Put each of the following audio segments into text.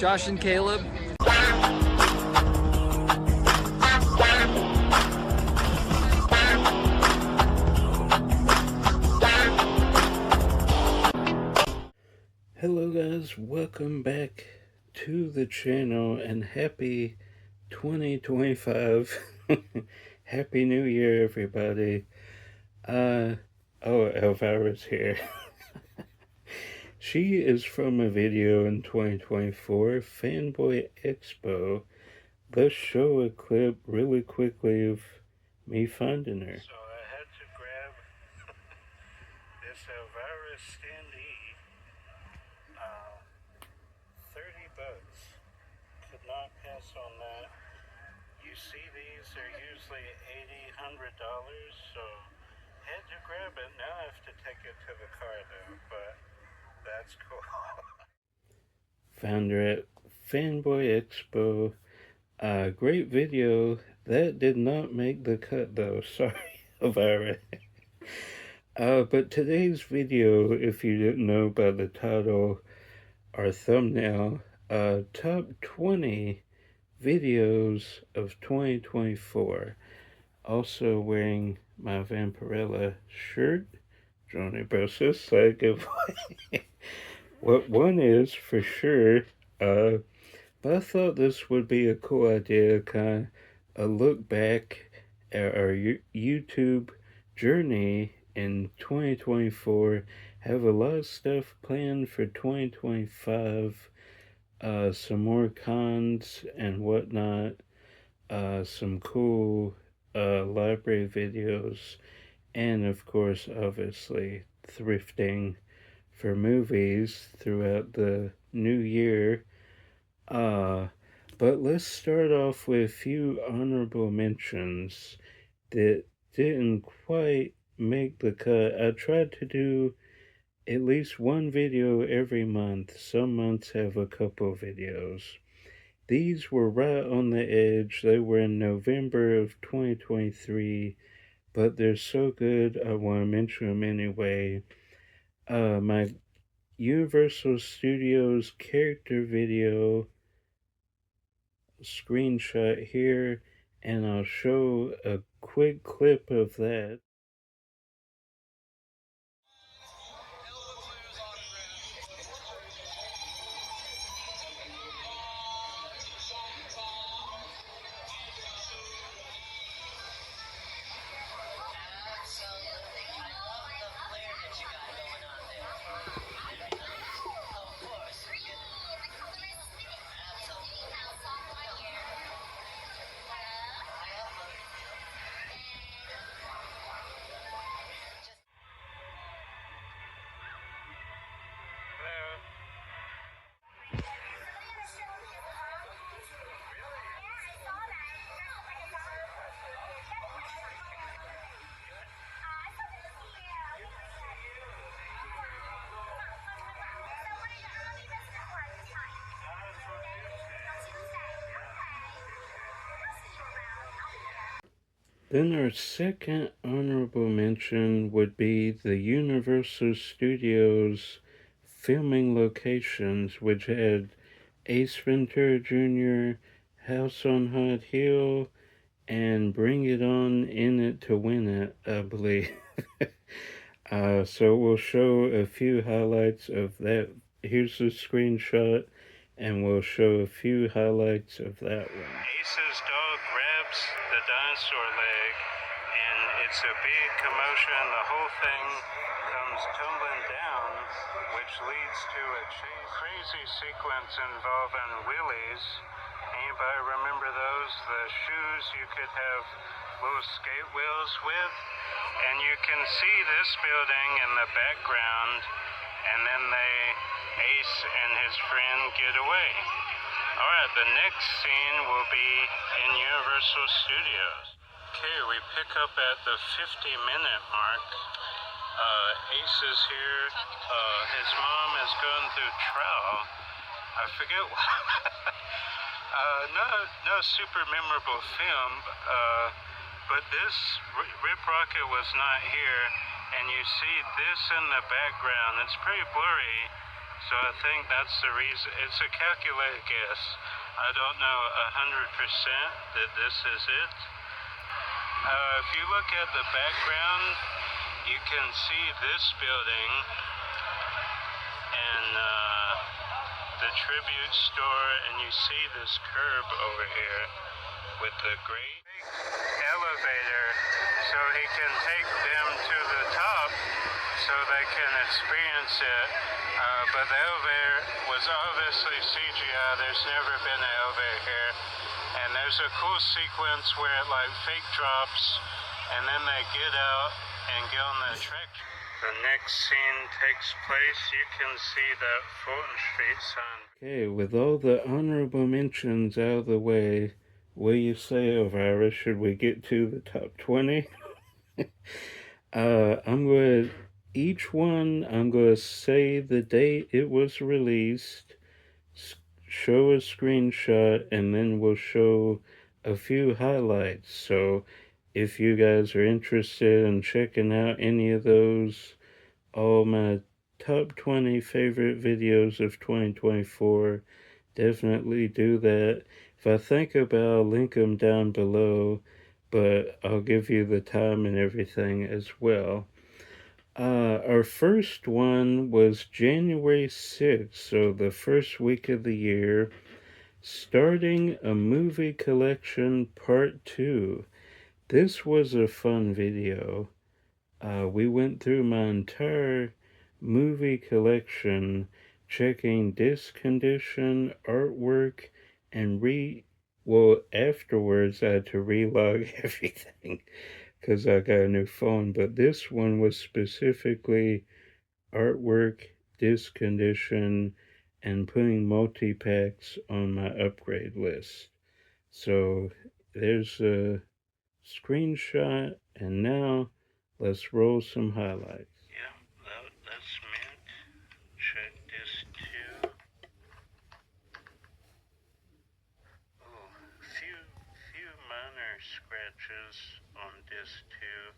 Josh and Caleb. Hello guys, welcome back to the channel and happy 2025. Happy New Year everybody. Elvira's here. She is from a video in 2024, Fanboy Expo. Let's show a clip really quickly of me finding her. So I had to grab this Elvira standee. $30. Could not pass on that. You see these are usually $80, $100, so had to grab it. Now I have to take it to the car though, but that's cool. Found her at Fanboy Expo. Great video. That did not make the cut though. Sorry, Elvira. But today's video, if you didn't know by the title or thumbnail, top 20 videos of 2024. Also wearing my Vampirella shirt, Joanie Brosas, so I give away what one is for sure. But I thought this would be a cool idea, kind of a look back at our YouTube journey in 2024. Have a lot of stuff planned for 2025. Some more cons and whatnot. Some cool library videos. And of course, obviously, thrifting for movies throughout the new year. But let's start off with a few honorable mentions that didn't quite make the cut. I tried to do at least one video every month. Some months have a couple videos. These were right on the edge. They were in November of 2023, but they're so good I want to mention them anyway. My Universal Studios character video screenshot here, and I'll show a quick clip of that. Then our second honorable mention would be the Universal Studios filming locations, which had Ace Ventura Jr., House on Haunted Hill, and Bring It On In It to Win It, I believe. So we'll show a few highlights of that. Here's the screenshot, and we'll show a few highlights of that one. Ace's dog grabs the dinosaur leg, and it's a big commotion. The whole thing comes tumbling down, which leads to a crazy sequence involving wheelies. Anybody remember those? The shoes you could have little skate wheels with? And you can see this building in the background, and then Ace and his friend get away. Alright, the next scene will be in Universal Studios. Okay, we pick up at the 50-minute mark. Ace is here. His mom is going through trial. I forget why. No super memorable film, but this Rip Rocket was not here, and you see this in the background. It's pretty blurry, So I think that's the reason. It's a calculated guess. I don't know 100% that this is it. If you look at the background, you can see this building and the tribute store, and you see this curb over here with the great elevator, so he can take them to the top so they can experience it. But the elevator was obviously CGI. There's never been an elevator here. And there's a cool sequence where it like fake drops and then they get out and get on the attraction. The next scene takes place. You can see that Fulton Street sign. Okay, with all the honorable mentions out of the way, what do you say, Elvira? Should we get to the top 20? I'm going to, each one, I'm going to say the date it was released, show a screenshot, and then we'll show a few highlights. So if you guys are interested in checking out any of those, all my top 20 favorite videos of 2024, definitely do that. If I think about it, I'll link them down below, but I'll give you the time and everything as well. Our first one was January 6th, so the first week of the year, starting a movie collection part 2. This was a fun video. We went through my entire movie collection, checking disc condition, artwork, and afterwards I had to relog everything because I got a new phone, but this one was specifically artwork, disc condition, and putting multi-packs on my upgrade list. So there's a screenshot, and now let's roll some highlights. Yeah, that's mint. Check this too. Oh, few minor scratches on this too.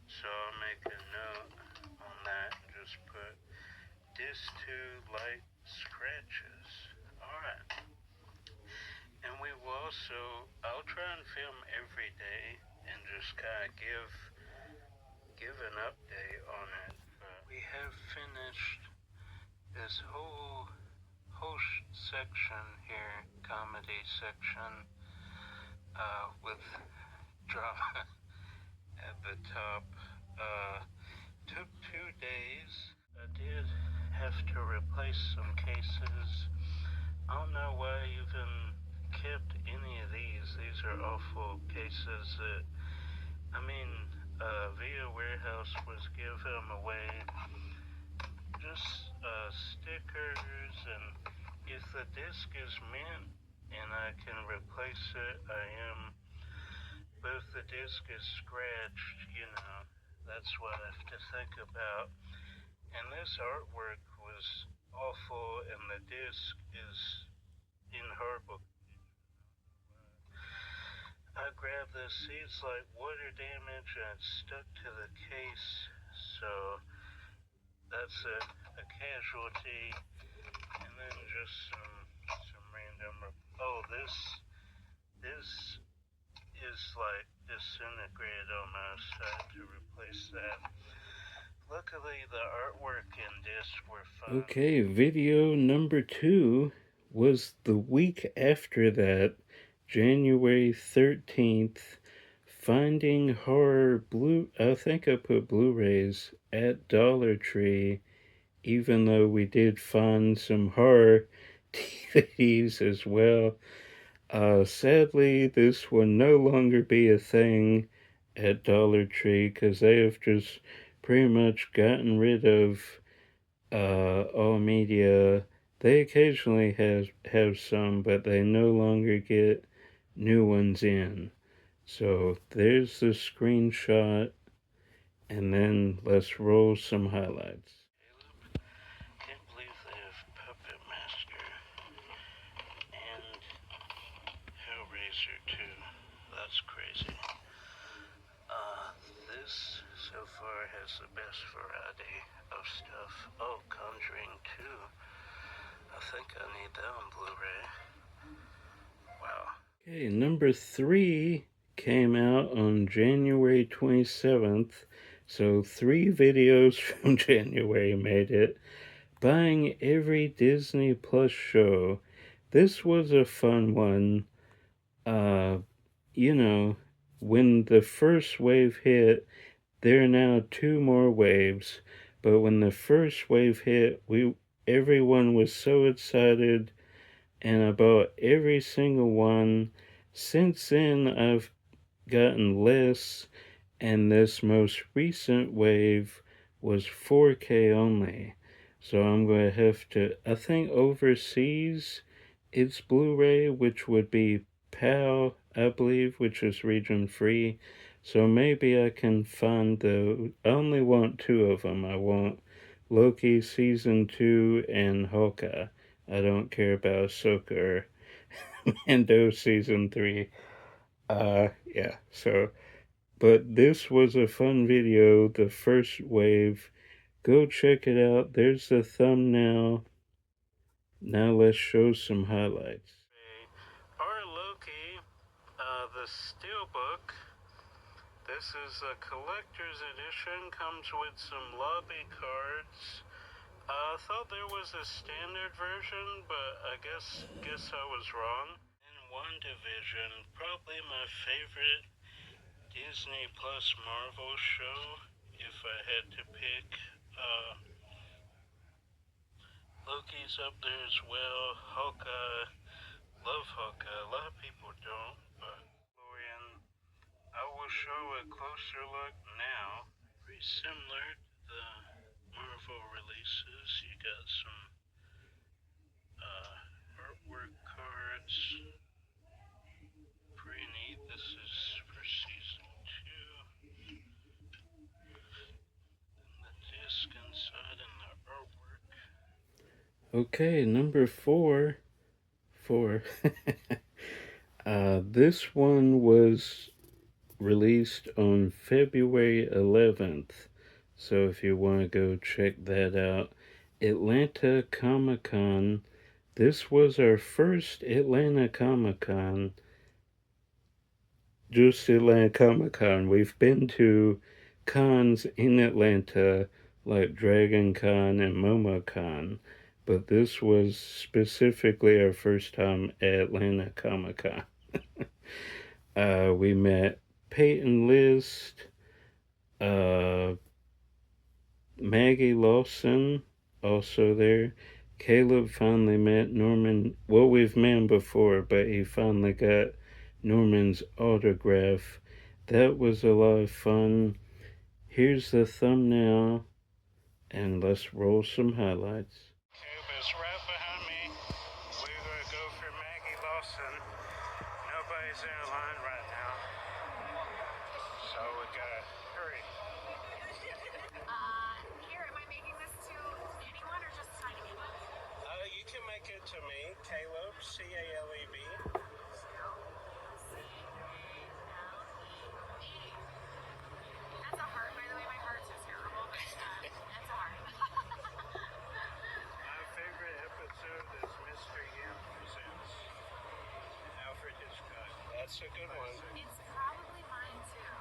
So I'll make a note on that and just put this too light scratches. Alright. And we will also, I'll try and film every day and just kind of give an update on it. But we have finished this whole section here, comedy section, with drama at the top. Took 2 days. I did have to replace some cases. I don't know why I even kept any of these. These are awful cases that, Via Warehouse was giving them away. Just stickers, and if the disc is mint and I can replace it, I am. But if the disc is scratched, that's what I have to think about. And this artwork was awful, and the disc is in horrible. I grabbed this, see it's like water damage and it's stuck to the case, so that's a casualty. And then just some random, this is like disintegrated almost. I had to replace that. Luckily the artwork and disc were fine. Okay, video number 2 was the week after that, January 13th, finding horror I think I put Blu-rays at Dollar Tree, even though we did find some horror DVDs as well. Sadly, this will no longer be a thing at Dollar Tree because they have just pretty much gotten rid of all media. They occasionally have some, but they no longer get new ones in. So there's the screenshot, and then let's roll some highlights. Can't believe they have Puppet Master and Hellraiser too. That's crazy. This so far has the best variety of stuff. Oh, Conjuring 2. still on Blu-ray. Wow. Okay, number 3 came out on January 27th. So 3 videos from January made it. Buying every Disney Plus show. This was a fun one. You know, when the first wave hit, there are now 2 more waves. But when the first wave hit, everyone was so excited, and I bought every single one. Since then, I've gotten less, and this most recent wave was 4K only. So I'm going to have to, I think overseas it's Blu-ray, which would be PAL, I believe, which is region free. So maybe I can find I only want 2 of them. I want Loki season 2 and Hawkeye. I don't care about Ahsoka or Mando season 3. Yeah, so, but this was a fun video, the first wave. Go check it out. There's the thumbnail. Now let's show some highlights. Our Loki, the Steelbook. This is a collector's edition, comes with some lobby cards. I thought there was a standard version, but I guess I was wrong. And WandaVision, probably my favorite Disney Plus Marvel show, if I had to pick. Loki's up there as well. Hawkeye, love Hawkeye. A lot of people don't, but I will show a closer look now. Very similar to the Marvel releases. You got some artwork cards. Pretty neat. This is for season 2. And the disc inside and the artwork. Okay, number 4. This one was released on February 11th. So if you want to go check that out, Atlanta Comic Con. This was our first Atlanta Comic Con. Just Atlanta Comic Con. We've been to cons in Atlanta like Dragon Con and MomoCon, but this was specifically our first time at Atlanta Comic Con. We met Peyton List, Maggie Lawson, also there. Caleb finally met Norman. Well, we've met him before, but he finally got Norman's autograph. That was a lot of fun. Here's the thumbnail, and let's roll some highlights. Caleb is right behind me. We're going to go for Maggie Lawson. Nobody's in line right now, so we gotta hurry. Here, am I making this to anyone or just tiny people? You can make it to me, Caleb, C-A-L-E-B. That's a heart, by the way. My heart's so terrible, but that's a heart. My favorite episode is Mr. Yim Presents Alfred Hitchcock. That's a good one. It's probably mine too.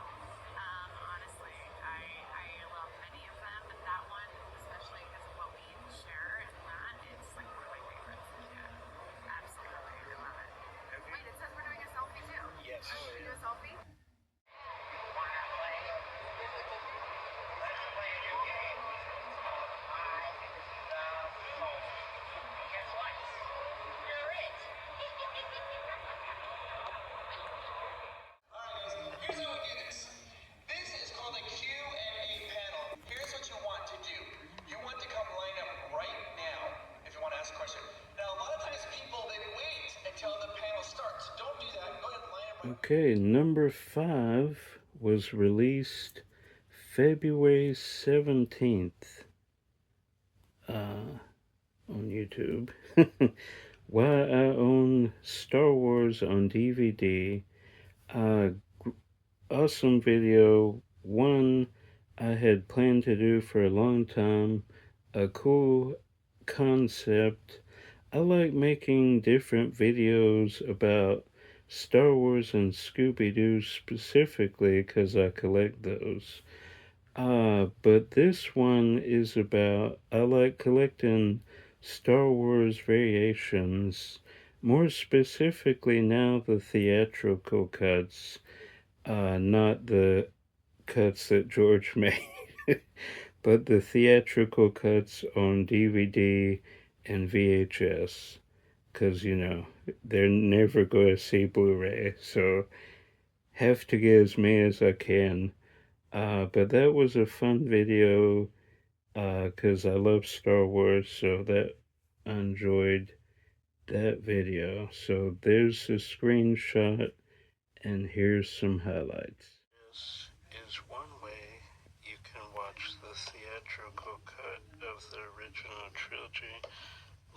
Honestly, I love many of them, but that one, especially because of what we share and that, it's like one of my favorites. Yeah, absolutely. I love it. Wait, it says we're doing a selfie too. Yes. Should we do a selfie? Here's how we do this. This is called a Q&A panel. Here's what you want to do. You want to come line up right now if you want to ask a question. Now, a lot of times people, they wait until the panel starts. Don't do that. Go ahead and line up right now. Okay, number 5 was released February 17th on YouTube. Why I own Star Wars on DVD. Awesome video. One I had planned to do for a long time. A cool concept. I like making different videos about Star Wars and Scooby Doo specifically because I collect those. But this one is about I like collecting Star Wars variations, more specifically now the theatrical cuts, not the cuts that George made, but the theatrical cuts on DVD and VHS, because they're never going to see Blu-ray, so have to get as many as I can. But that was a fun video because I love Star Wars, so that I enjoyed that video. So there's a screenshot, and here's some highlights. This is one way you can watch the theatrical cut of the original trilogy.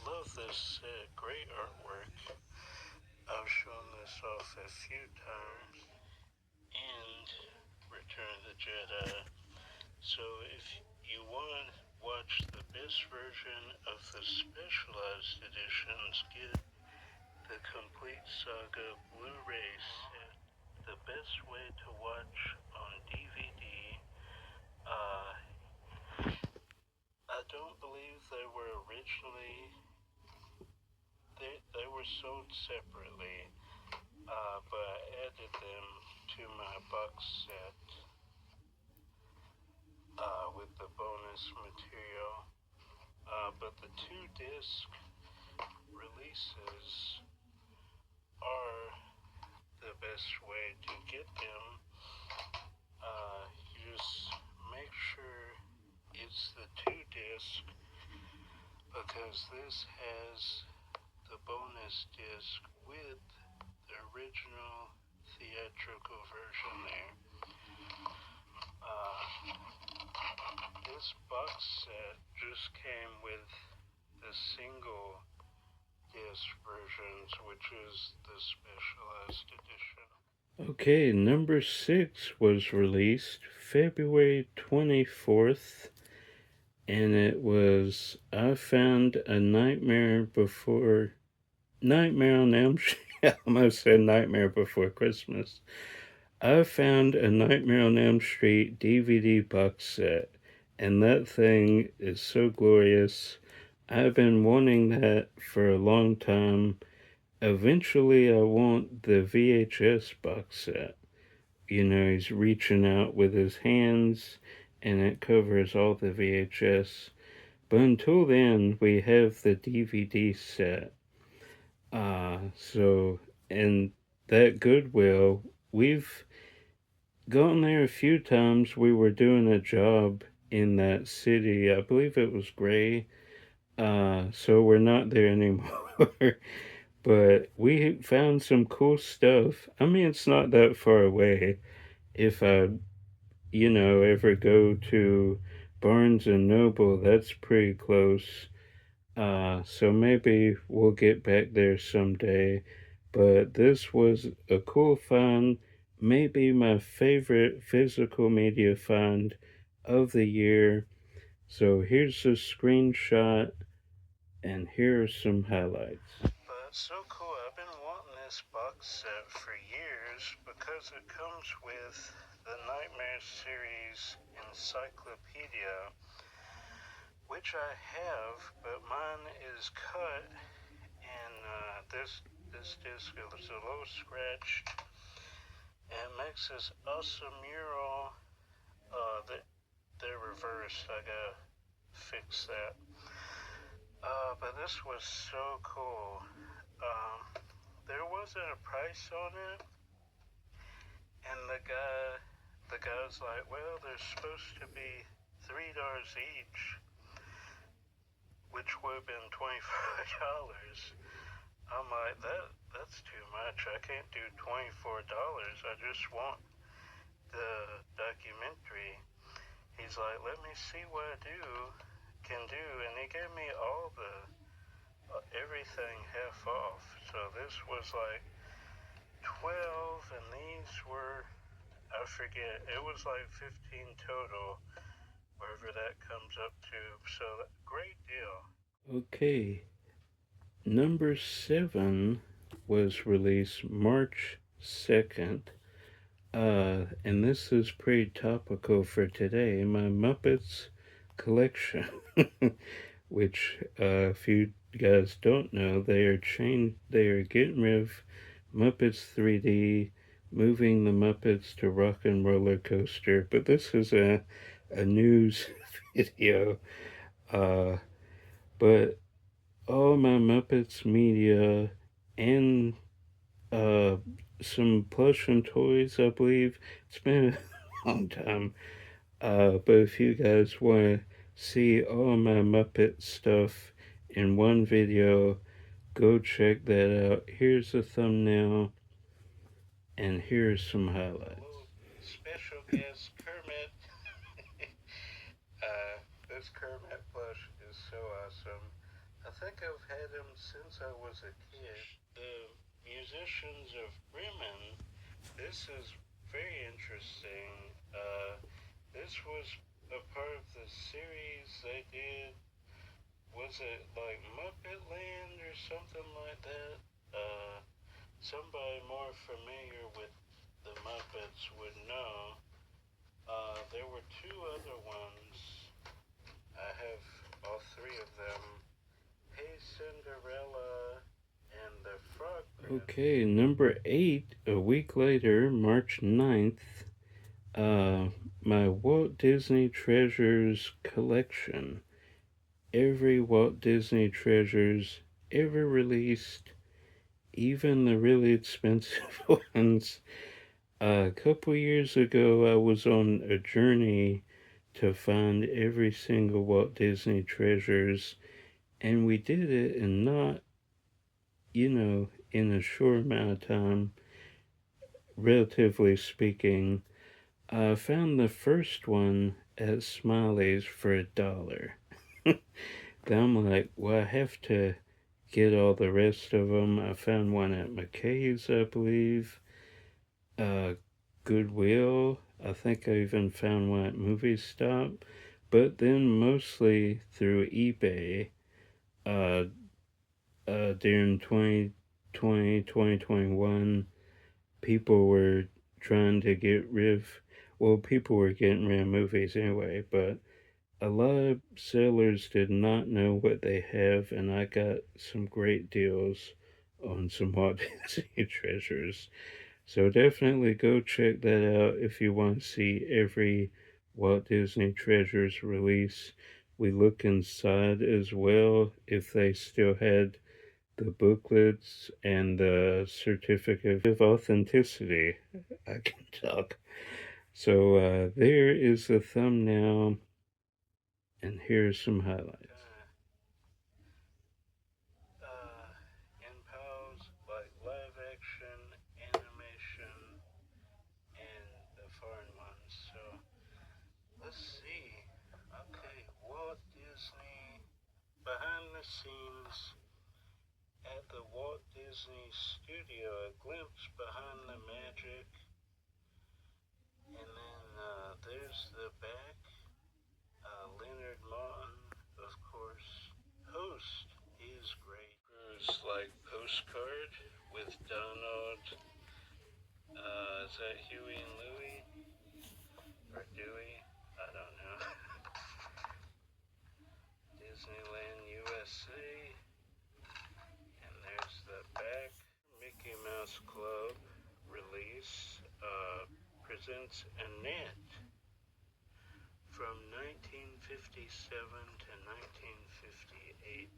Love this set, great artwork. I've shown this off a few times, and Return of the Jedi. So if you want to watch the best version of the specialized editions, get the complete saga Blu-ray set. The best way to watch on DVD. I don't believe they were originally. They were sold separately, but I added them to my box set with the bonus material. But the 2-disc releases are the best way to get them. You just make sure it's the 2-disc because this has the bonus disc with the original theatrical version there. This box set just came with the single disc versions, which is the specialized edition. Okay, number 6 was released February 24th, and it was I Found a Nightmare on Elm Street. I almost said Nightmare Before Christmas. I Found a Nightmare on Elm Street DVD box set, and that thing is so glorious. I've been wanting that for a long time. Eventually, I want the VHS box set. He's reaching out with his hands, and it covers all the VHS. But until then, we have the DVD set. And that Goodwill, we've gone there a few times. We were doing a job in that city. I believe it was Gray. So we're not there anymore. But we found some cool stuff. I mean, it's not that far away. If I, ever go to Barnes and Noble, that's pretty close. So maybe we'll get back there someday. But this was a cool find, maybe my favorite physical media find of the year. So here's a screenshot, and here are some highlights. But it's so cool. I've been wanting this box set for years because it comes with the Nightmare series encyclopedia, which I have, but mine is cut, and this disc is a little scratched, and it makes this awesome mural. That they're reversed. I gotta fix that. But this was so cool. There wasn't a price on it, and the guy's like, well, they're supposed to be $3 each, which would have been $25. I'm like, that's too much. I can't do $24. I just want the documentary. He's like, let me see what I can do, and he gave me all the everything half off. So this was like 12, and these were, I forget, it was like 15 total, wherever that comes up to. So great deal. Okay. Number 7 was released March 2nd. And this is pretty topical for today. My Muppets collection, which, if you guys don't know, they are getting rid of Muppets 3D, moving the Muppets to Rock and Roller Coaster. But this is a news video. Uh, but all my Muppets media and uh, some plush and toys, I believe. It's been a long time. But if you guys want to see all my Muppet stuff in one video, go check that out. Here's a thumbnail, and here's some highlights. Special guest Kermit. This Kermit plush is so awesome. I think I've had him since I was a kid. The musicians of Bremen. This is very interesting. This was a part of the series they did. Was it like Muppet Land or something like that? Somebody more familiar with the Muppets would know. There were two other ones. I have all three of them. Hey Cinderella and the Frog Prince. Okay, number 8, a week later, March 9th, my Walt Disney Treasures collection. Every Walt Disney Treasures ever released, even the really expensive ones. A couple years ago, I was on a journey to find every single Walt Disney Treasures, and we did it in not, in a short amount of time, relatively speaking. I found the first one at Smiley's for $1. Then I'm like, well, I have to get all the rest of them. I found one at McKay's, I believe. Goodwill. I think I even found one at Movie Stop. But then mostly through eBay. Uh, During 2020, 2021, people were trying to get rid of, well, people were getting rid of movies anyway, but a lot of sellers did not know what they have, and I got some great deals on some Walt Disney Treasures. So definitely go check that out if you want to see every Walt Disney Treasures release. We look inside as well if they still had the booklets and the certificate of authenticity. I can talk. So there is the thumbnail, and here's some highlights. In pose, like live action, animation, and the foreign ones. So let's see. Okay, Walt Disney behind the scenes at the Walt Disney Studio, a glimpse behind the magic. And then there's the back. Leonard Martin, of course. Host, he is great. There's like postcard with Donald. Is that Huey and Louie? Or Dewey? I don't know. Disneyland USA. And there's the back. Mickey Mouse Club release presents Annette from 1957 to 1958.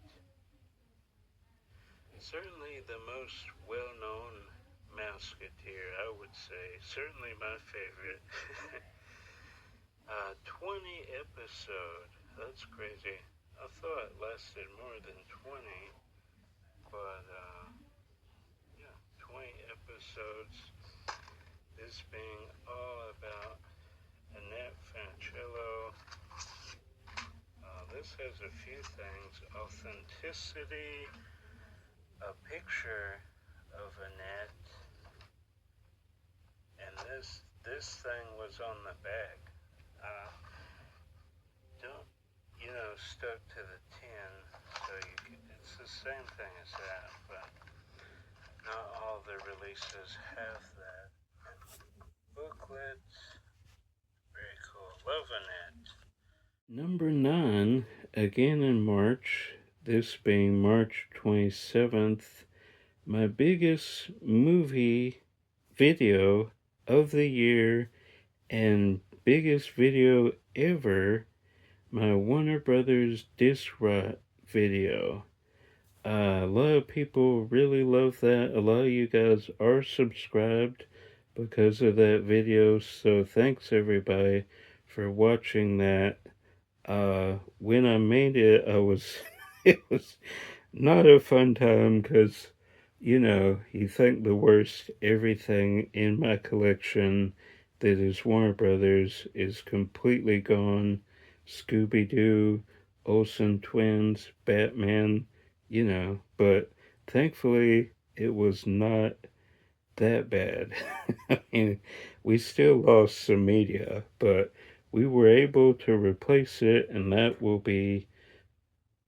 Certainly the most well-known Mouseketeer, I would say. Certainly my favorite. 20 episode. That's crazy. I thought it lasted more than 20, but yeah, 20 episodes. This being all about Annette Funicello. This has a few things. Authenticity, a picture of Annette, and this thing was on the back. Don't, stuck to the tin, so you could it's the same thing as that, but not all the releases have that. Booklets, very cool. Loving it. Number 9, again in March, this being March 27th, my biggest movie video of the year and biggest video ever, my Warner Brothers Disc Rot video. A lot of people really love that. A lot of you guys are subscribed because of that video, so thanks everybody for watching that. When I made it, it was not a fun time because, you think the worst. Everything in my collection that is Warner Brothers is completely gone. Scooby Doo, Olsen Twins, Batman, but thankfully it was not that bad. I mean, we still lost some media, but we were able to replace it, and that will be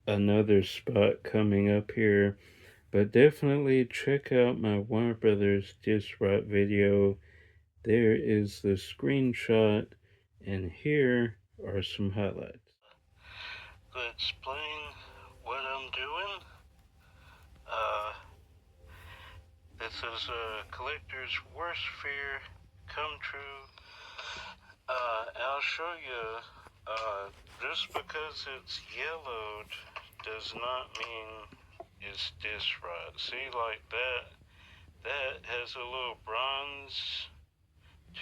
another spot coming up here. But definitely check out my Warner Brothers Disc Rot video. There is the screenshot, and here are some highlights. To explain what I'm doing, this is a collector's worst fear come true. I'll show you, just because it's yellowed does not mean it's disc rot. See, like that has a little bronze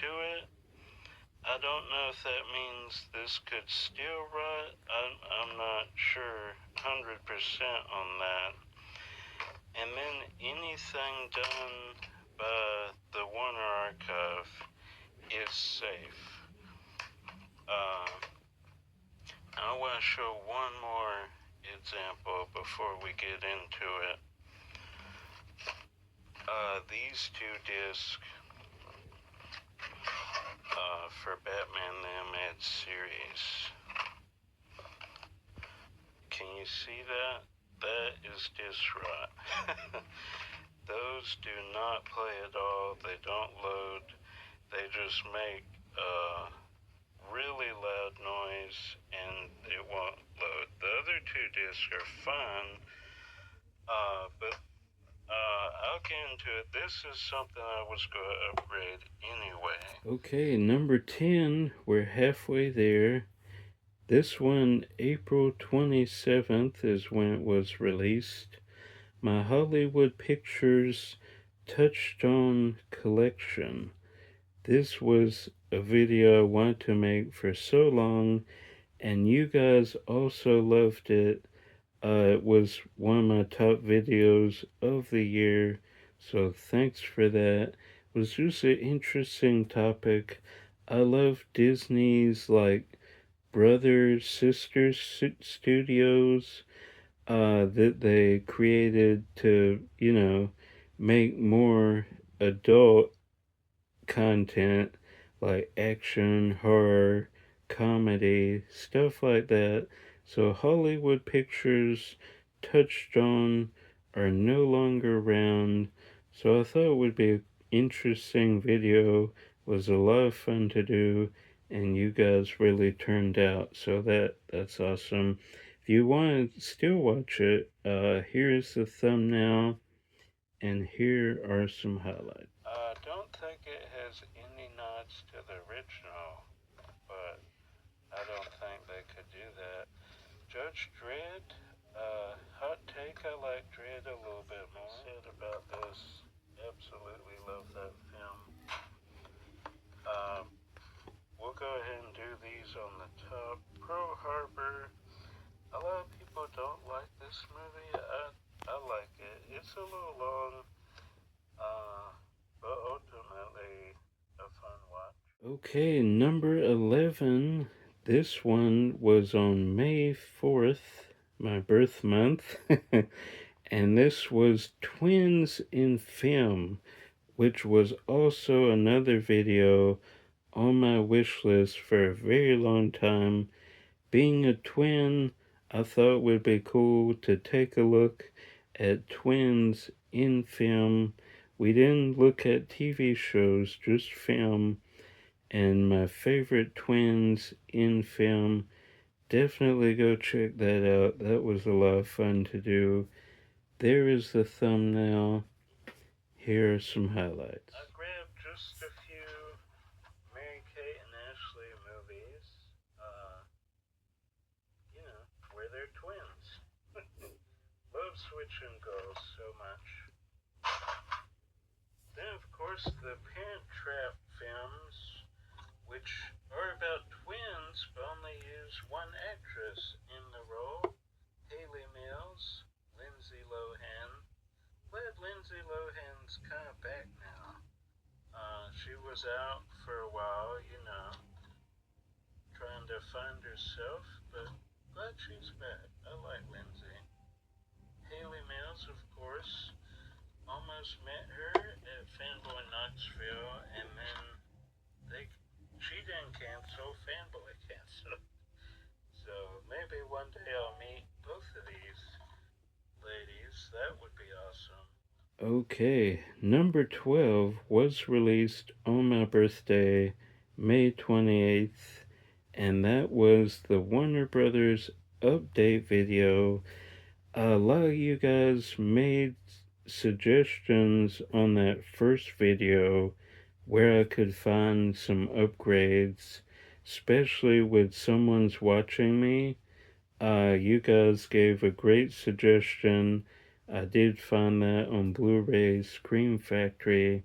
to it. I don't know if that means this could still rot. I'm not sure 100% on that. And then anything done by the Warner Archive is safe. I want to show one more example before we get into it. These two discs for Batman the Animated Series. Can you see that? That is disc rot. Those do not play at all. They don't load. They just make really loud noise and it won't load. The other two discs are fine, but I'll get into it. This is something I was going to upgrade anyway. Okay, number 10, we're halfway there. This one, April 27th, is when it was released. My Hollywood Pictures Touchstone Collection. This was a video I wanted to make for so long, and you guys also loved it. It was one of my top videos of the year, so thanks for that. It was just an interesting topic. I love Disney's brothers, sisters studios that they created to, make more adult content like action, horror, comedy, stuff like that. So Hollywood Pictures, Touchstone are no longer around. So I thought it would be an interesting video. It was a lot of fun to do, and you guys really turned out. So that's awesome. If you want to still watch it, here's the thumbnail, and here are some highlights. I don't think it has any nods to the original, but I don't think they could do that. Judge Dredd, hot take, I like Dredd a little bit more. Said about this, absolutely love that film. We'll go ahead and do these on the top. Pearl Harbor, a lot of people don't like this movie. I like it. It's a little long, but ultimately a fun watch. Okay, number 11. This one was on May 4th, my birth month. And this was Twins in Film, which was also another video on my wish list for a very long time. Being a twin, I thought it would be cool to take a look at twins in film. We didn't look at TV shows, just film, and my favorite twins in film. Definitely go check that out. That was a lot of fun to do. There is the thumbnail. Here are some highlights. I grabbed just a few Mary-Kate and Ashley movies, where they're twins. Love switching girls so much. Then, of course, the Parent Trap films, which are about twins but only use one actress in the role, Haley Mills, Lindsay Lohan. Glad Lindsay Lohan's kind of back now. She was out for a while, trying to find herself, but glad she's back. I like Lindsay. Haley Mills, of course, almost met her at Fanboy Knoxville, and then she didn't cancel, Fanboy canceled. So maybe one day I'll meet both of these ladies. That would be awesome. Okay, number 12 was released on my birthday, May 28th, and that was the Warner Brothers update video. A lot of you guys made suggestions on that first video where I could find some upgrades, especially with someone's watching me. You guys gave a great suggestion. I did find that on Blu-ray Scream Factory.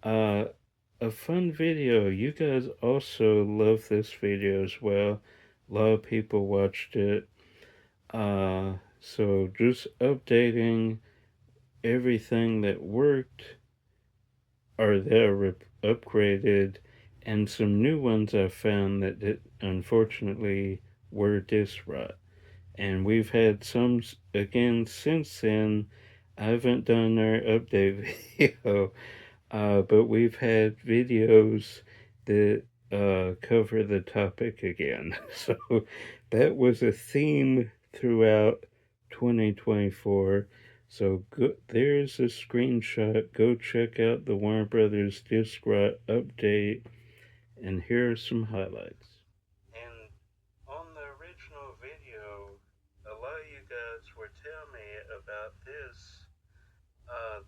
Uh, a fun video. You guys also love this video as well. A lot of people watched it. So just updating everything that worked or that are upgraded, and some new ones I found that unfortunately were disc rot. And we've had some again since then. I haven't done our update video, but we've had videos that cover the topic again. So that was a theme throughout 2024. So there's a screenshot. Go check out the Warner Brothers Disc Rot update, and here are some highlights. And on the original video, a lot of you guys were telling me about this,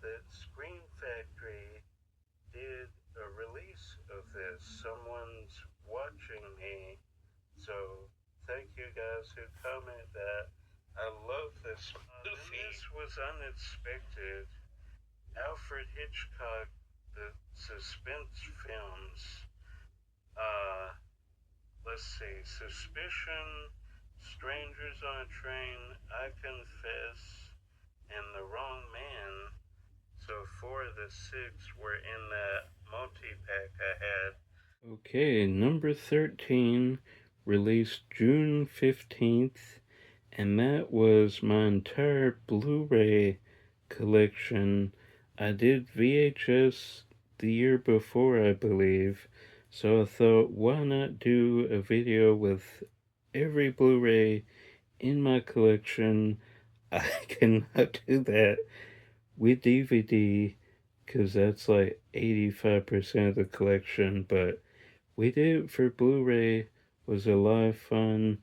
that Scream Factory did a release of this. Someone's watching me, so thank you guys who comment that. I love this movie. This was unexpected. Alfred Hitchcock, the suspense films. Let's see, Suspicion, Strangers on a Train, I Confess, and The Wrong Man. So 4 of the 6 were in that multi-pack I had. Okay, number 13, released June 15th, and that was my entire Blu-ray collection. I did VHS the year before, I believe, so I thought, why not do a video with every Blu-ray in my collection? I cannot do that with DVD because that's like 85% of the collection, but we did it for Blu-ray. Was a lot of fun.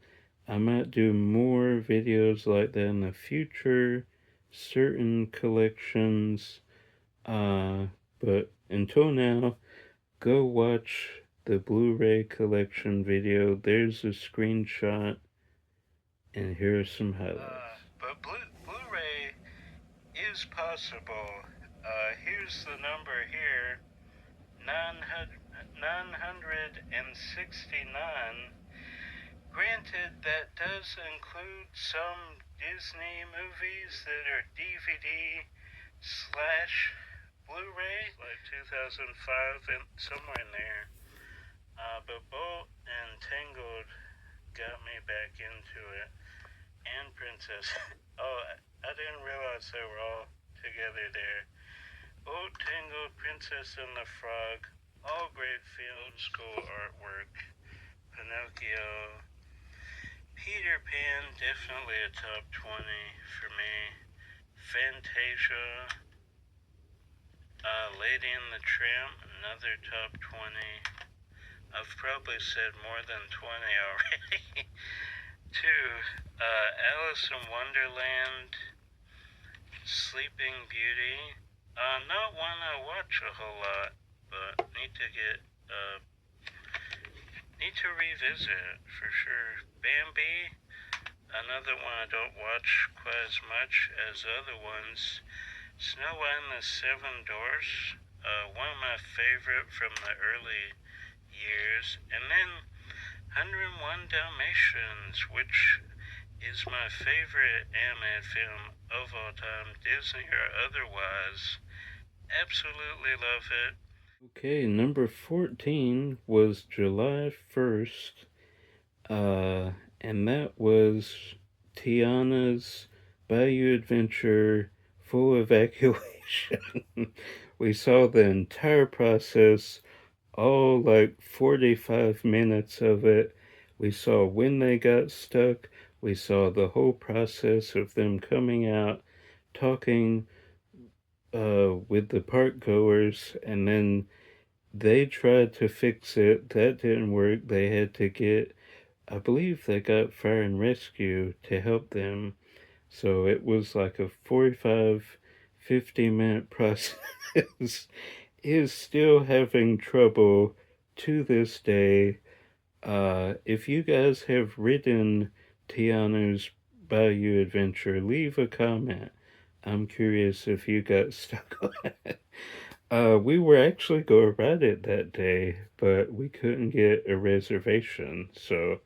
I might do more videos like that in the future, certain collections. But until now, go watch the Blu-ray collection video. There's a screenshot, and here are some highlights. But Blu-ray is possible. Here's the number here, 969. Granted, that does include some Disney movies that are DVD slash Blu-ray, like 2005 and somewhere in there. But Bolt and Tangled got me back into it. And Princess. Oh, I didn't realize they were all together there. Bolt, Tangled, Princess and the Frog, all great film school artwork. Pinocchio. Peter Pan, definitely a top 20 for me. Fantasia, Lady and the Tramp, another top 20. I've probably said more than 20 already. 2, Alice in Wonderland, Sleeping Beauty. Not one I watch a whole lot, but need to revisit it for sure. Bambi, another one I don't watch quite as much as other ones. Snow White and the Seven Dwarfs, one of my favorite from the early years. And then 101 Dalmatians, which is my favorite animated film of all time, Disney or otherwise. Absolutely love it. Okay, number 14 was July 1st, and that was Tiana's Bayou Adventure full evacuation. We saw the entire process, all like 45 minutes of it. We saw when they got stuck. We saw the whole process of them coming out, talking with the park goers, and then they tried to fix it. That didn't work. They had to get, I believe they got fire and rescue to help them. So it was like a 45, 50-minute process. Is still having trouble to this day. If you guys have ridden Tiana's Bayou Adventure, leave a comment. I'm curious if you got stuck on it. We were actually going to ride it that day, but we couldn't get a reservation. So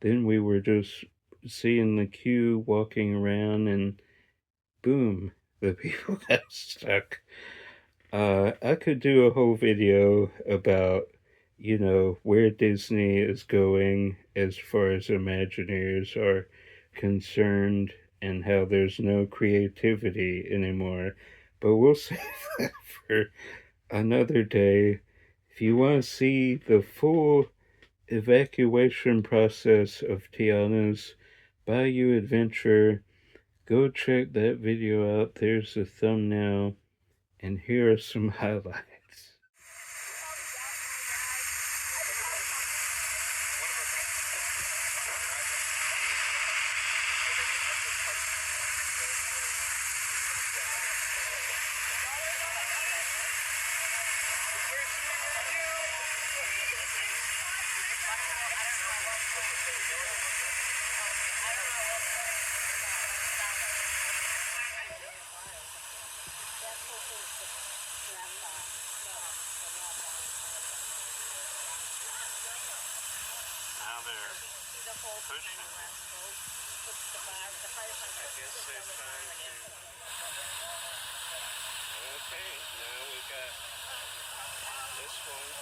then we were just seeing the queue walking around, and boom, the people got stuck. I could do a whole video about, where Disney is going as far as Imagineers are concerned and how there's no creativity anymore. But we'll save that for another day. If you want to see the full evacuation process of Tiana's Bayou Adventure, go check that video out. There's the thumbnail. And here are some highlights. Now they're pushing. I guess they're trying to. Okay, now we got this one.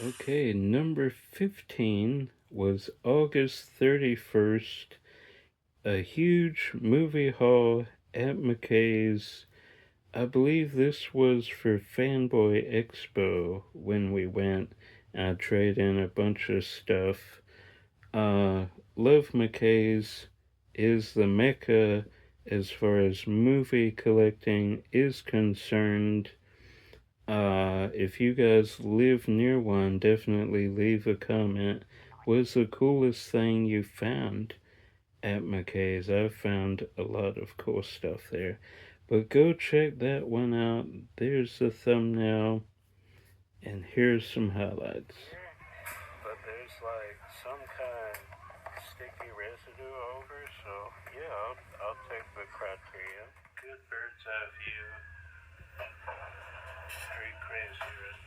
Okay, number 15 was August 31st, a huge movie hall at McKay's. I believe this was for Fanboy Expo when we went. I traded in a bunch of stuff. Love McKay's is the mecca as far as movie collecting is concerned. If you guys live near one, definitely leave a comment. What's the coolest thing you found at McKay's? I've found a lot of cool stuff there. But go check that one out. There's the thumbnail. And here's some highlights. But there's like some kind of sticky residue over, so yeah, I'll take the criteria. Good bird's eye view. Very crazy, right?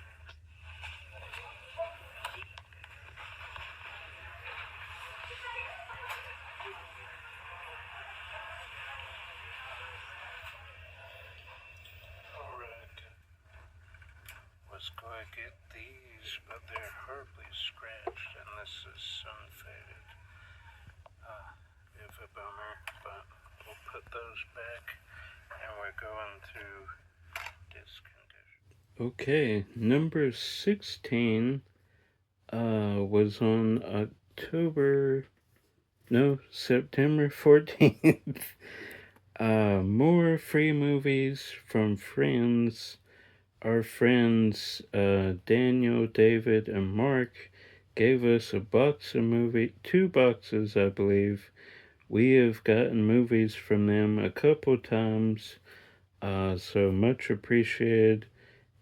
get these, but they're hardly scratched, and this is sun faded. Bit of a bummer, but we'll put those back, and we're going through disc condition. Okay, number 16 was on September 14th. More free movies from friends. Our friends Daniel, David, and Mark gave us a box of movies, 2 boxes, I believe. We have gotten movies from them a couple times, so much appreciated.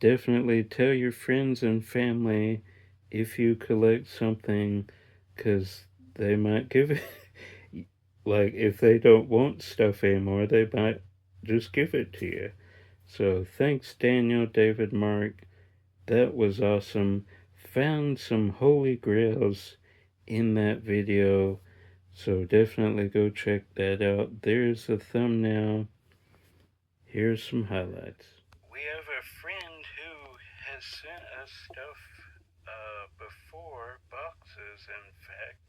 Definitely tell your friends and family if you collect something, because they might give it. Like, if they don't want stuff anymore, they might just give it to you. So, thanks, Daniel, David, Mark. That was awesome. Found some holy grails in that video. So, definitely go check that out. There's a thumbnail. Here's some highlights. We have a friend who has sent us stuff before, boxes, in fact.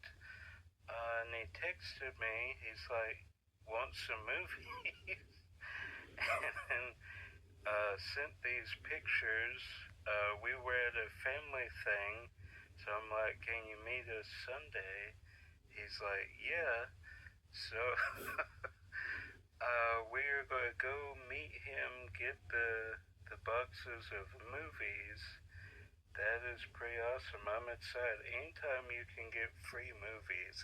And he texted me, he's like, want some movies? And then sent these pictures. We were at a family thing, so I'm like, can you meet us Sunday? He's like, yeah. So we're going to go meet him, get the boxes of movies. That is pretty awesome. I'm excited. Anytime you can get free movies,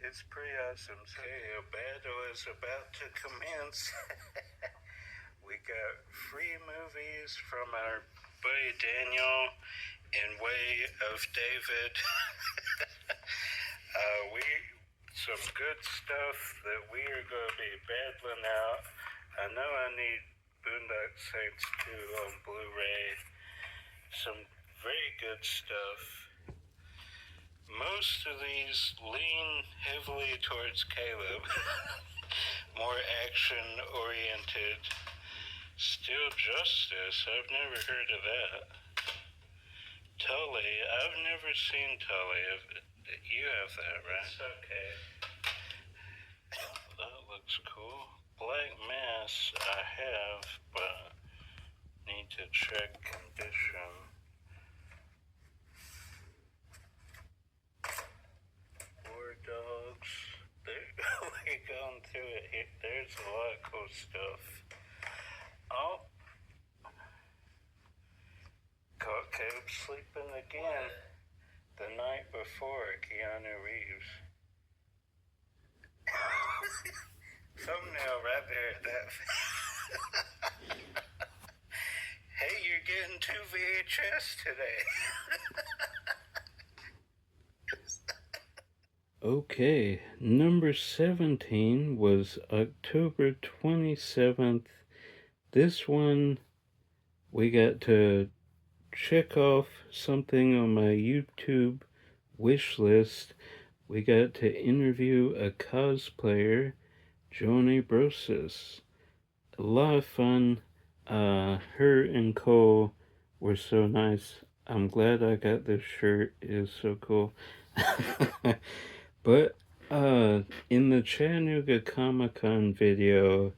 it's pretty awesome. So, okay, a battle is about to commence. We got free movies from our buddy Daniel in way of David. Some good stuff that we are going to be battling out. I know I need Boondock Saints 2 on Blu-ray. Some very good stuff. Most of these lean heavily towards Caleb. More action-oriented. Still Justice, I've never heard of that. Tully, I've never seen Tully. You have that, right? It's okay. That looks cool. Black Mass I have, but need to check condition. War Dogs. We're going through it here. There's a lot of cool stuff. Oh. Caught Caleb sleeping again. The night before, Keanu Reeves. Thumbnail right there. That. Hey, you're getting 2 VHS today. Okay, number 17 was October 27th. This one, we got to check off something on my YouTube wish list. We got to interview a cosplayer, Joanie Brosas. A lot of fun. Her and Cole were so nice. I'm glad I got this shirt. It is so cool. But in the Chattanooga Comic-Con video,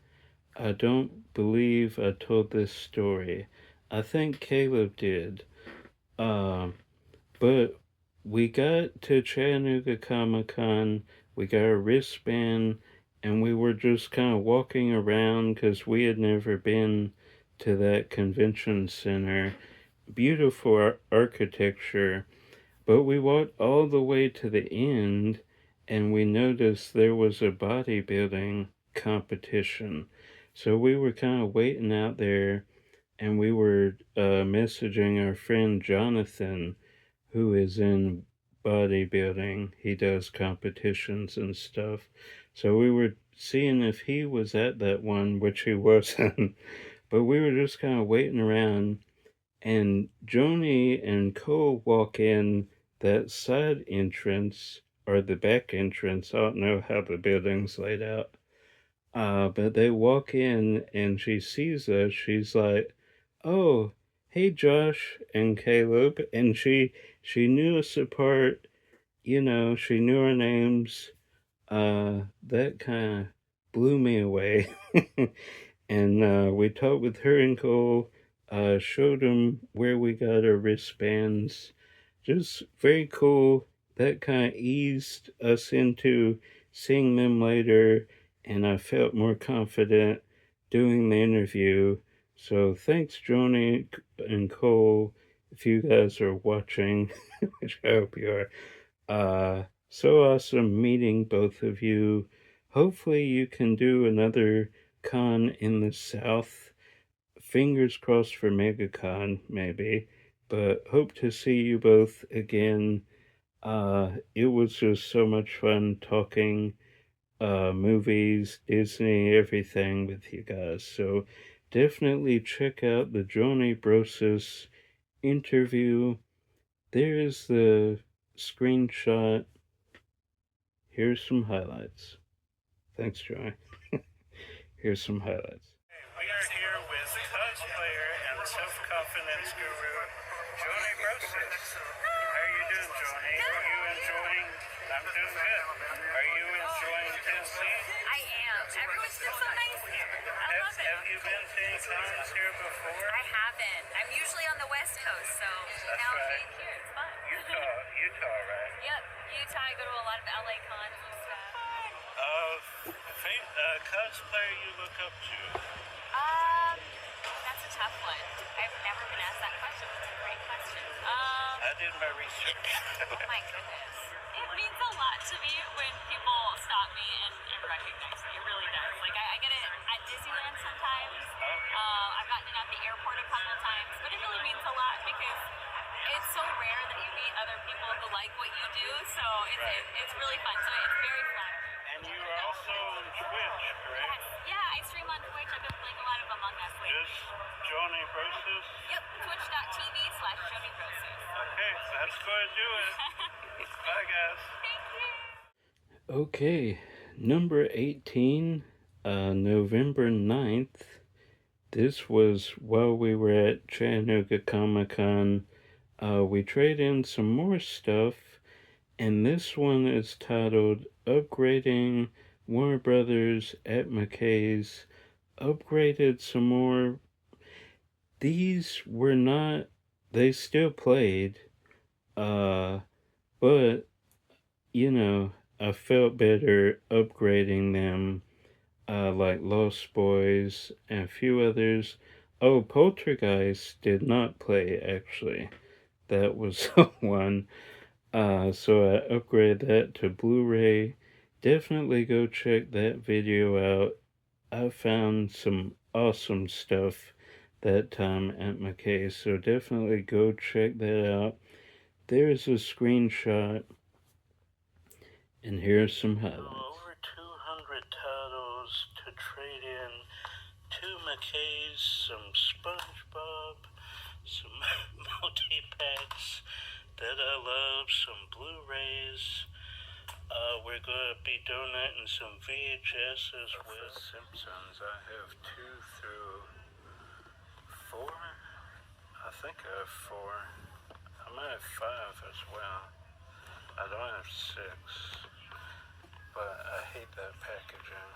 I don't believe I told this story. I think Caleb did. But we got to Chattanooga Comic-Con, we got a wristband, and we were just kind of walking around because we had never been to that convention center. Beautiful architecture. But we walked all the way to the end, and we noticed there was a bodybuilding competition. So we were kind of waiting out there, and we were messaging our friend Jonathan, who is in bodybuilding. He does competitions and stuff. So we were seeing if he was at that one, which he wasn't. But we were just kind of waiting around, and Joanie and Cole walk in that side entrance, or the back entrance. I don't know how the building's laid out. But they walk in, and she sees us. She's like, oh, "Hey, Josh and Caleb," and she knew us apart. You know, she knew our names. That kind of blew me away. And we talked with her and Cole, showed them where we got our wristbands. Just very cool. That kind of eased us into seeing them later, and I felt more confident doing the interview. So thanks, Joanie and Cole, if you guys are watching, which I hope you are. So awesome meeting both of you. Hopefully, you can do another con in the South. Fingers crossed for MegaCon, maybe. But hope to see you both again. It was just so much fun talking movies, Disney, everything with you guys. So definitely check out the Joanie Brosas interview. There's the screenshot. Here's some highlights. Thanks, Joy. Here's some highlights. We are here with cosplayer and self-confidence guru, Joanie Brosas. How are you doing, Joanie? Are you enjoying? I'm doing good. Are you enjoying Tennessee? I am. Everyone's been so nice here. I love it. Have you been to any cons here before? I haven't. I'm usually on the West Coast, so now I'm being here. It's fun. Utah, right? Yep, Utah. I go to a lot of LA cons and stuff. Cosplayer you look up to? That's a tough one. I've never been asked that question. That's a great question. I did my research. Oh my goodness. It means a lot to me when people stop me and recognize me. It really does. Like, I get it at Disneyland sometimes. I've gotten it at the airport a couple of times, but it really means a lot because it's so rare that you meet other people who like what you do, so it's really fun. So it's very flattering. And you are also on Twitch, correct? Yes. Yeah, I stream on Twitch. I've been playing a lot of Among Us lately. Just Joanie Brosas? Yep, twitch.tv/Joanie Brosas. Okay, that's going to do it. Bye, guys. Thank you. Okay, number 18, November 9th. This was while we were at Chattanooga Comic Con. We trade in some more stuff, and this one is titled Upgrading Warner Brothers at McKay's. Upgraded some more. These were not, they still played, but, you know, I felt better upgrading them, like Lost Boys and a few others. Oh, Poltergeist did not play, actually. That was one. So I upgraded that to Blu-ray. Definitely go check that video out. I found some awesome stuff that time at McKay, so definitely go check that out. There's a screenshot, and here's some highlights. Over 200 titles to trade in. 2 McKays, some SpongeBob, some multi-packs that I love, some Blu-rays. We're going to be donating some VHS as well. The Simpsons, I have 2 through 4. I think I have 4. I might have 5 as well. I don't have 6. But I hate that packaging.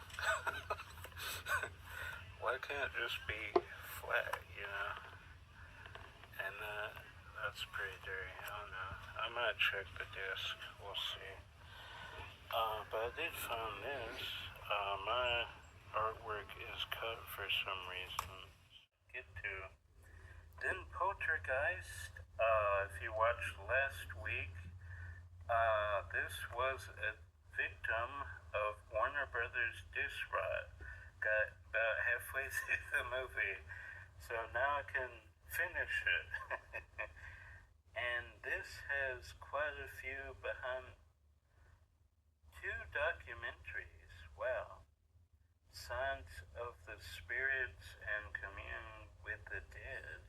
Why can't it just be flat, you know? And that's pretty dirty. I don't know. I might check the disc. We'll see. But I did find this. My artwork is cut for some reason. Get to. Then Poltergeist. If you watched last week, this was a victim of Warner Brothers disc rot. Got about halfway through the movie, so now I can finish it. And this has quite a few behind. 2 documentaries. Wow. Signs of the Spirits and Commune with the Dead.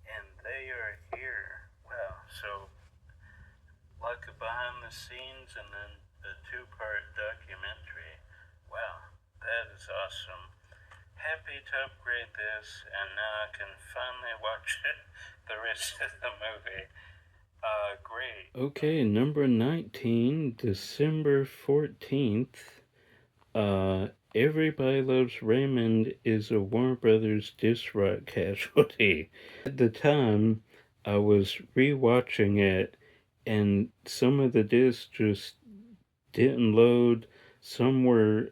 And they are here. Wow. So, like a behind the scenes and then a 2-part documentary. Wow. That is awesome. happy to upgrade this, and now I can finally watch the rest of the movie. Great. Okay, number 19, December 14th. Everybody Loves Raymond is a Warner Brothers disc rock casualty. At the time, I was rewatching it, and some of the discs just didn't load. Some were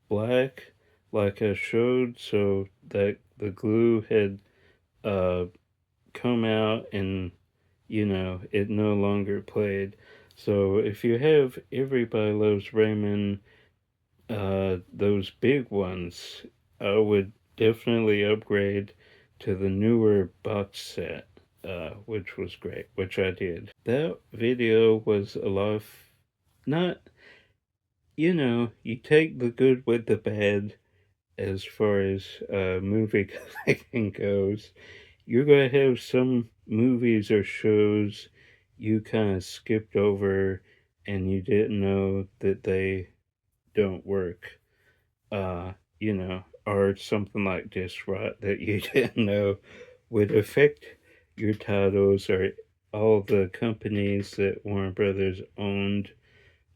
black, like I showed, so that the glue had uh, come out and, it no longer played. So if you have Everybody Loves Raymond, those big ones, I would definitely upgrade to the newer box set, which was great, which I did. That video was a lot of, not, you take the good with the bad as far as movie collecting goes. You're going to have some movies or shows you kind of skipped over and you didn't know that they don't work. Or something like this, right, that you didn't know would affect your titles or all the companies that Warner Brothers owned,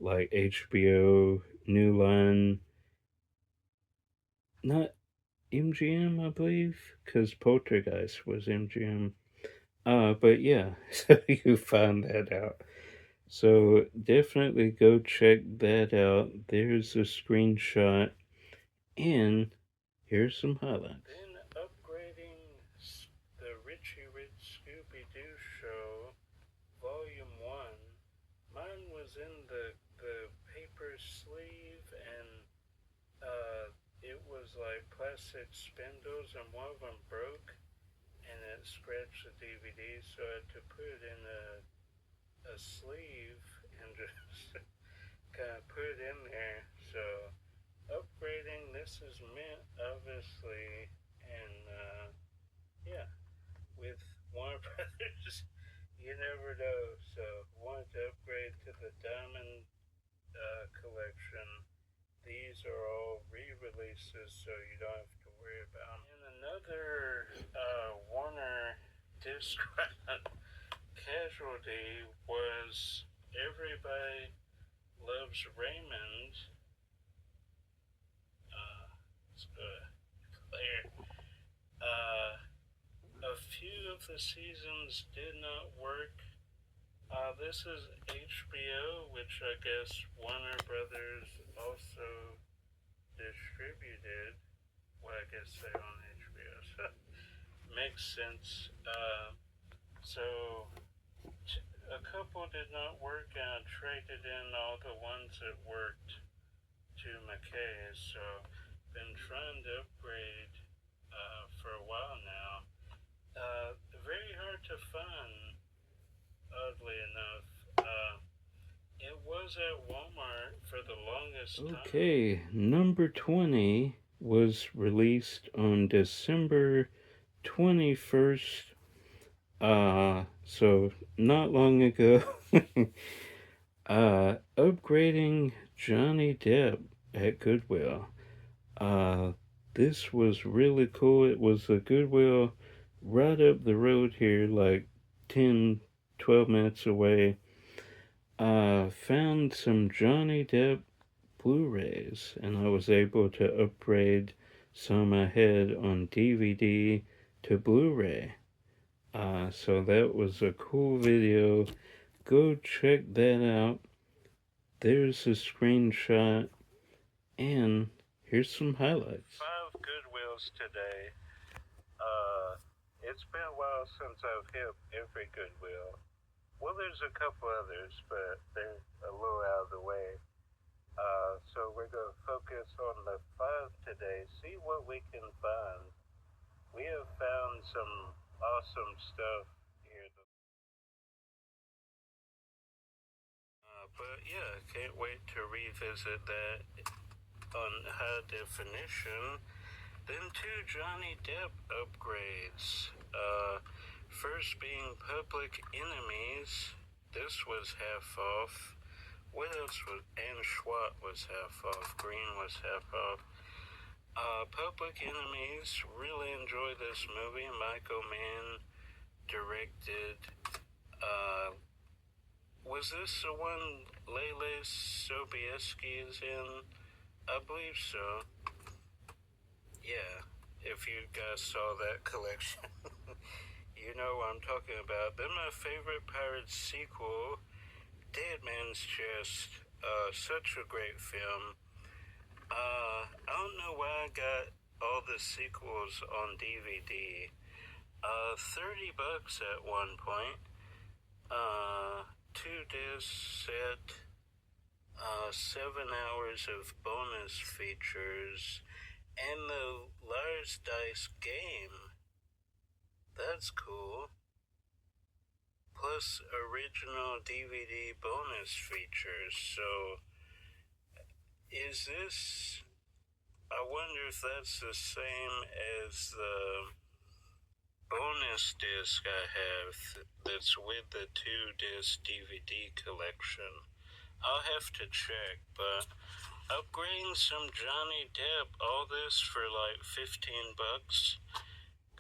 like HBO, New Line, not MGM, I believe, because Poltergeist was MGM. But yeah, so you find that out. So definitely go check that out. There's a screenshot, and here's some highlights. Then upgrading the Richie Rich Scooby-Doo Show, Volume 1. Mine was in the paper sleeve, and it was like plastic spindles, and one of them broke, and it scratched the DVD, so I had to put it in a sleeve and just kind of put it in there. So upgrading, this is mint, obviously, and yeah, with Warner Brothers, you never know. So wanted to upgrade to the Diamond collection. These are all re-releases, so you don't have to worry about them. And another Warner disc casualty was Everybody Loves Raymond. Let's go clear. A few of the seasons did not work. This is HBO, which I guess Warner Brothers also distributed. Well, I guess they're on HBO, so makes sense. So a couple did not work, and I traded in all the ones that worked to McKay. So been trying to upgrade for a while now. Very hard to find, oddly enough. It was at Walmart for the longest time. Okay, number 20 was released on December 21st. So not long ago. Upgrading Johnny Depp at Goodwill. This was really cool. It was a Goodwill right up the road here, like 10, 12 minutes away. Found some Johnny Depp Blu-rays, and I was able to upgrade some I had on DVD to Blu-ray. So that was a cool video. Go check that out. There's a screenshot, and here's some highlights. 5 Goodwills today. It's been a while since I've hit every Goodwill. Well, there's a couple others, but they're a little out of the way. So we're going to focus on the 5 today, see what we can find. We have found some awesome stuff here. But yeah, can't wait to revisit that on high definition. Then 2 Johnny Depp upgrades. First being Public Enemies. This was half off. What else was? And Schwat was half off. Green was half off. Public Enemies, really enjoy this movie. Michael Mann directed. Was this the one Lele Sobieski is in? I believe so. Yeah, if you guys saw that collection, you know what I'm talking about. Then my favorite Pirates sequel, Dead Man's Chest. Such a great film. I don't know why I got all the sequels on DVD. $30 at one point. 2 disc set. 7 hours of bonus features. And the Liar's Dice game. That's cool. Plus original DVD bonus features. So, is this... I wonder if that's the same as the bonus disc I have that's with the 2 disc DVD collection. I'll have to check, but upgrading some Johnny Depp, all this for like $15.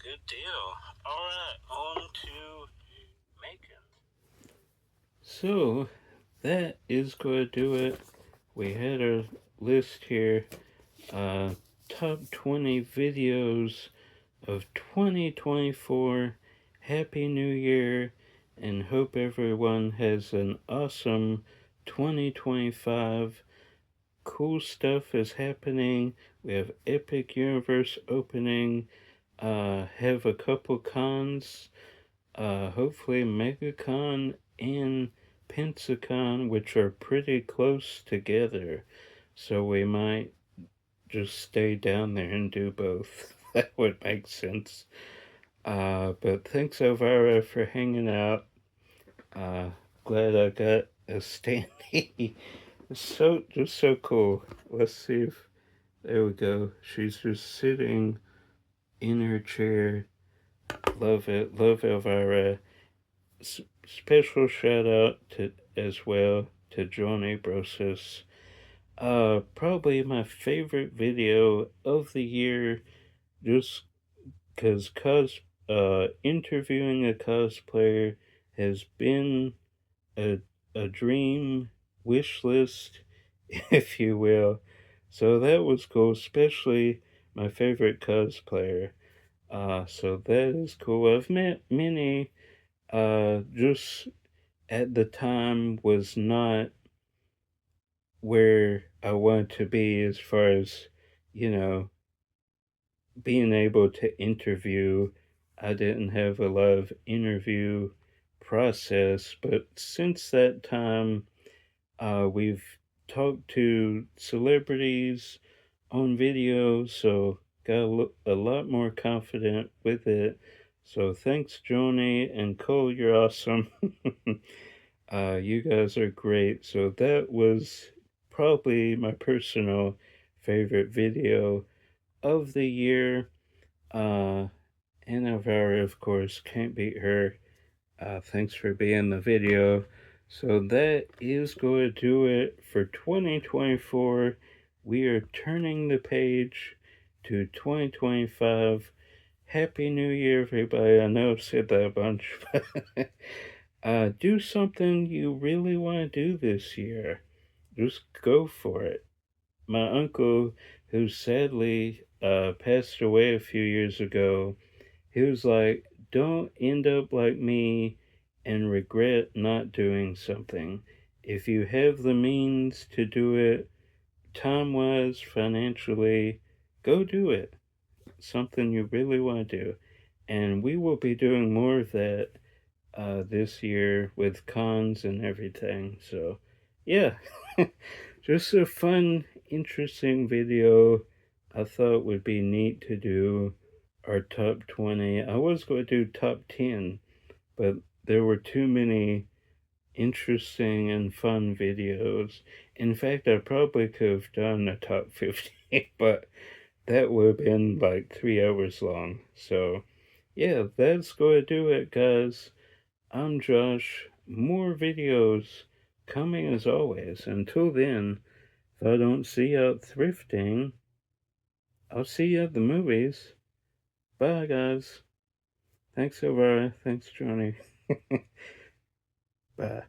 Good deal. Alright, on to Macon. So, that is going to do it. We had our list here. Top 20 videos of 2024. Happy New Year, and hope everyone has an awesome 2025. Cool stuff is happening. We have Epic Universe opening. Have a couple cons. Hopefully MegaCon and Pensacon, which are pretty close together. So we might just stay down there and do both. That would make sense. But thanks, Elvira, for hanging out. Glad I got a standee. Just so cool. Let's see if, there we go. She's just sitting in her chair. Love it. Love Elvira. Special shout out to as well to Joanie Brosas. Probably my favorite video of the year, just because interviewing a cosplayer has been a dream wish list, if you will. So that was cool, especially my favorite cosplayer. So that is cool. I've met many, just at the time was not where I want to be as far as, you know, being able to interview. I didn't have a lot of interview process, but since that time, we've talked to celebrities on video, so got a lot more confident with it. So thanks, Joanie and Cole, you're awesome. You guys are great. So that was probably my personal favorite video of the year. And Elvira, of course, can't beat her. Thanks for being the video. So that is going to do it for 2024. We are turning the page to 2025. Happy New Year, everybody. I know I've said that a bunch, but do something you really want to do this year. Just go for it. My uncle, who sadly passed away a few years ago, he was like, don't end up like me and regret not doing something. If you have the means to do it, time wise, financially, go do it. Something you really want to do. And we will be doing more of that this year with cons and everything. So, yeah, just a fun, interesting video. I thought would be neat to do our top 20. I was going to do top 10, but there were too many interesting and fun videos. In fact, I probably could have done a top 50, but that would have been like 3 hours long. So, yeah, that's going to do it, guys. I'm Josh. More videos coming as always. Until then, if I don't see you out thrifting, I'll see you at the movies. Bye, guys. Thanks, Elvira. Thanks, Joanie. Bye.